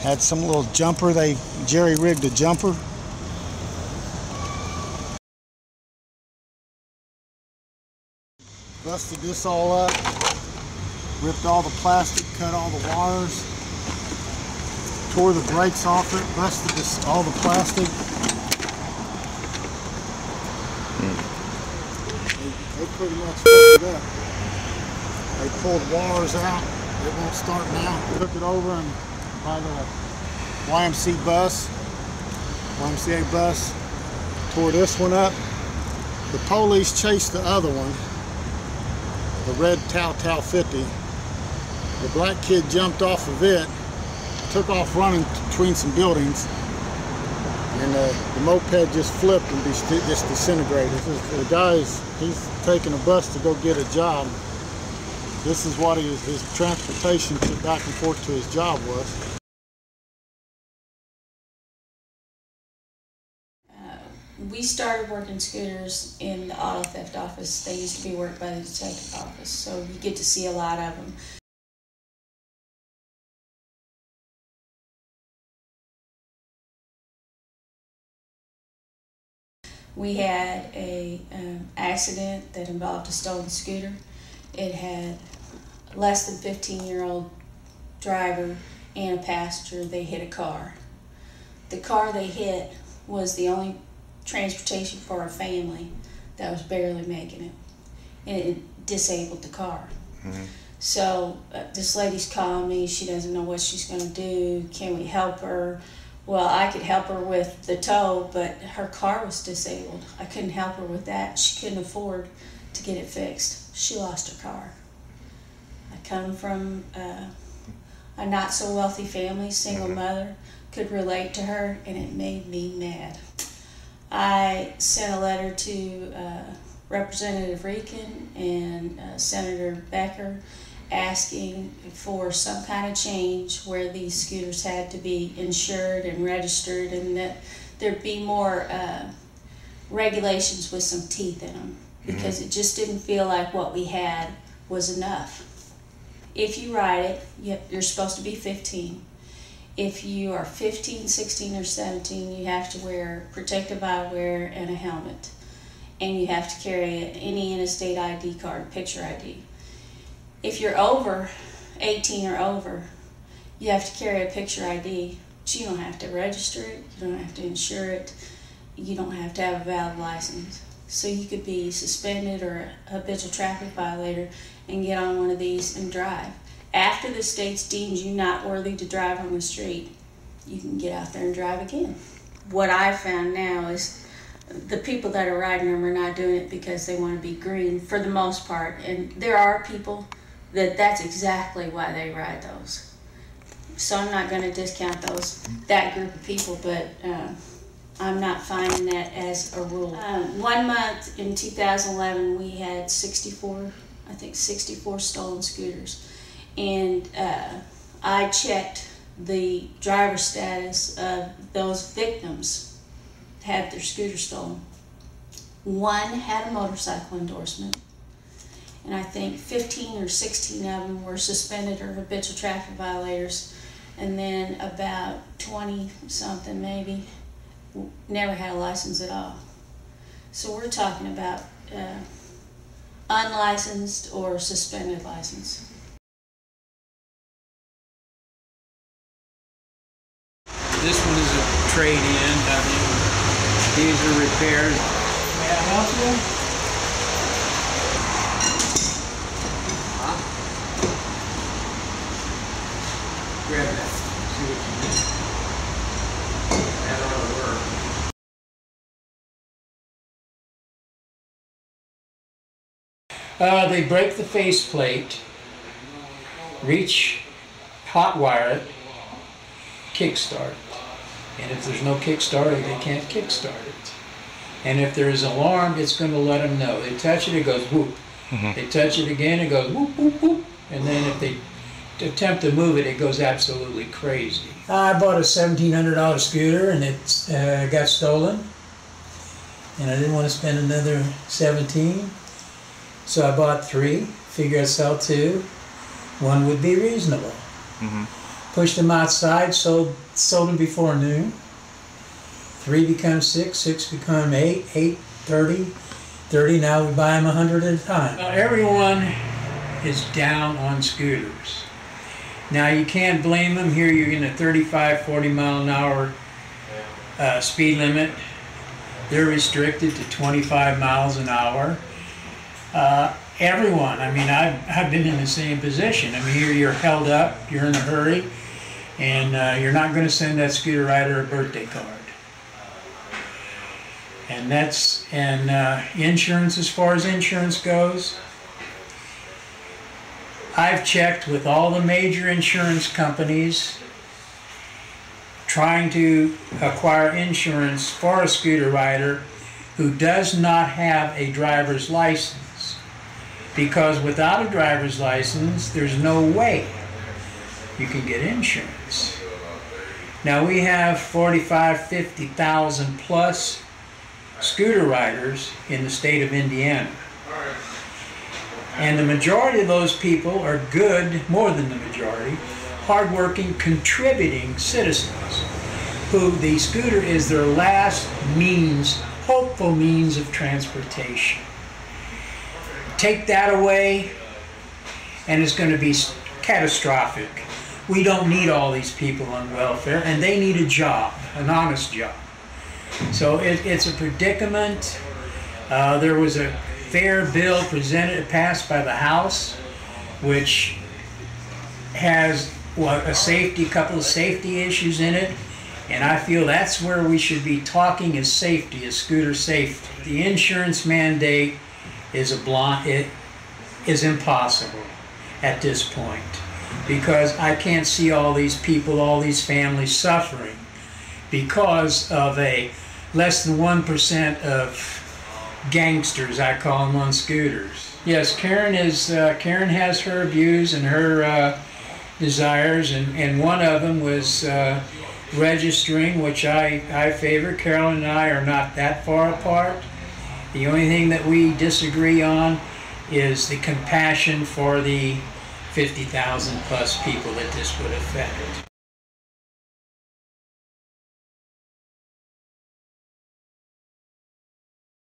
Had some little jumper, they jerry-rigged a jumper. Busted this all up, ripped all the plastic, cut all the wires, tore the brakes off it, busted all the plastic. They pretty much fucked it up. They pulled wires out. It won't start now. Took it over and by the YMCA bus, tore this one up. The police chased the other one, the red Tau 50. The black kid jumped off of it, took off running between some buildings, and the moped just flipped and just disintegrated. The guy's, he's taking a bus to go get a job. This is what his transportation back and forth to his job was. We started working scooters in the auto theft office. They used to be worked by the detective office, so you get to see a lot of them. We had an accident that involved a stolen scooter. It had a less than 15-year-old driver and a passenger. They hit a car. The car they hit was the only transportation for a family that was barely making it, and it disabled the car. Mm-hmm. So this lady's calling me. She doesn't know what she's going to do. Can we help her? Well, I could help her with the tow, but her car was disabled. I couldn't help her with that. She couldn't afford to get it fixed. She lost her car. I come from a not so wealthy family, single mother, could relate to her, and it made me mad. I sent a letter to Representative Rican and Senator Becker asking for some kind of change where these scooters had to be insured and registered, and that there'd be more regulations with some teeth in them, because it just didn't feel like what we had was enough. If you ride it, you're supposed to be 15. If you are 15, 16, or 17, you have to wear protective eyewear and a helmet. And you have to carry any interstate ID card, picture ID. If you're over 18 or over, you have to carry a picture ID, but you don't have to register it, you don't have to insure it, you don't have to have a valid license. So you could be suspended or a habitual traffic violator and get on one of these and drive. After the state deems you not worthy to drive on the street, you can get out there and drive again. What I found now is the people that are riding them are not doing it because they want to be green for the most part. And there are people that's exactly why they ride those. So I'm not going to discount that group of people, but I'm not finding that as a rule. 1 month in 2011, we had 64 stolen scooters. And I checked the driver status of those victims had their scooter stolen. One had a motorcycle endorsement, and I think 15 or 16 of them were suspended or habitual traffic violators, and then about 20-something maybe never had a license at all. So we're talking about unlicensed or suspended license. This one is a trade-in. These are repairs. May I help you? Huh? Grab that. See what you need. That ought to work. They break the faceplate, reach, hotwire it, kickstart it. And if there's no kickstarter, they can't kickstart it. And if there is an alarm, it's going to let them know. They touch it, it goes whoop. They touch it again, it goes whoop, whoop, whoop. And then if they attempt to move it, it goes absolutely crazy. I bought a $1,700 scooter, and it got stolen. And I didn't want to spend another $17. So I bought 3, figure I'd sell 2. One would be reasonable. pushed them outside, sold them before noon. 3 become 6, 6 become 8, 8, 30, 30, now we buy them 100 at a time. Everyone is down on scooters. Now you can't blame them. Here you're in a 35, 40 mile an hour speed limit. They're restricted to 25 miles an hour. Everyone, I mean, I've been in the same position. I mean, here you're held up, you're in a hurry, and you're not going to send that scooter rider a birthday card. And insurance, as far as insurance goes, I've checked with all the major insurance companies trying to acquire insurance for a scooter rider who does not have a driver's license. Because without a driver's license, there's no way you can get insurance. Now we have 45, 50,000 plus scooter riders in the state of Indiana. And the majority of those people are good, more than the majority, hardworking, contributing citizens who the scooter is their last means, hopeful means of transportation. Take that away and it's going to be catastrophic. We don't need all these people on welfare, and they need a job, an honest job. So it's a predicament. There was a fair bill passed by the House, which has a couple of safety issues in it, and I feel that's where we should be talking is safety, is scooter safety. The insurance mandate is impossible at this point, because I can't see all these people, all these families suffering because of a less than 1% of gangsters, I call them, on scooters. Yes, Karen has her views and her desires, and one of them was registering, which I favor. Carolyn and I are not that far apart. The only thing that we disagree on is the compassion for the 50,000 plus people that this would affect.